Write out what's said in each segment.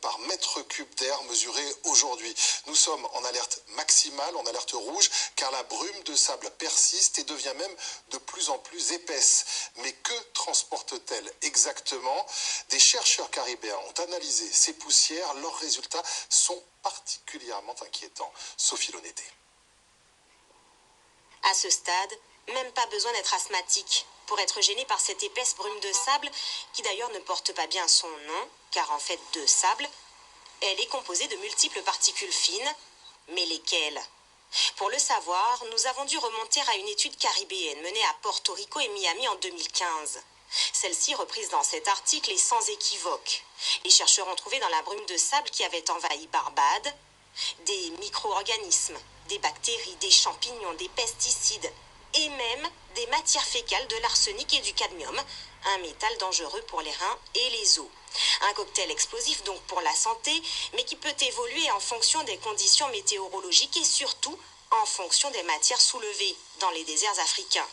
par mètre cube d'air mesuré aujourd'hui. Nous sommes en alerte maximale, en alerte rouge, car la brume de sable persiste et devient même de plus en plus épaisse. Mais que transporte-t-elle exactement? Des chercheurs caribéens ont analysé ces poussières. Leurs résultats sont particulièrement inquiétants. Sophie Loneté. À ce stade, même pas besoin d'être asthmatique pour être gêné par cette épaisse brume de sable, qui d'ailleurs ne porte pas bien son nom, car en fait de sable, elle est composée de multiples particules fines, mais lesquelles? Pour le savoir, nous avons dû remonter à une étude caribéenne menée à Porto Rico et Miami en 2015. Celle-ci, reprise dans cet article, est sans équivoque. Les chercheurs ont trouvé dans la brume de sable qui avait envahi Barbade des micro-organismes, des bactéries, des champignons, des pesticides et même des matières fécales, de l'arsenic et du cadmium, un métal dangereux pour les reins et les os. Un cocktail explosif donc pour la santé, mais qui peut évoluer en fonction des conditions météorologiques et surtout en fonction des matières soulevées dans les déserts africains.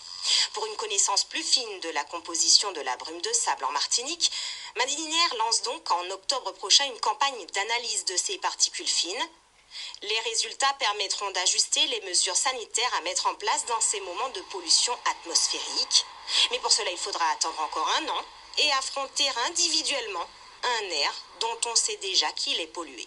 Pour une connaissance plus fine de la composition de la brume de sable en Martinique, Madinière lance donc en octobre prochain une campagne d'analyse de ces particules fines. Les résultats permettront d'ajuster les mesures sanitaires à mettre en place dans ces moments de pollution atmosphérique. Mais pour cela, il faudra attendre encore un an et affronter individuellement un air dont on sait déjà qu'il est pollué.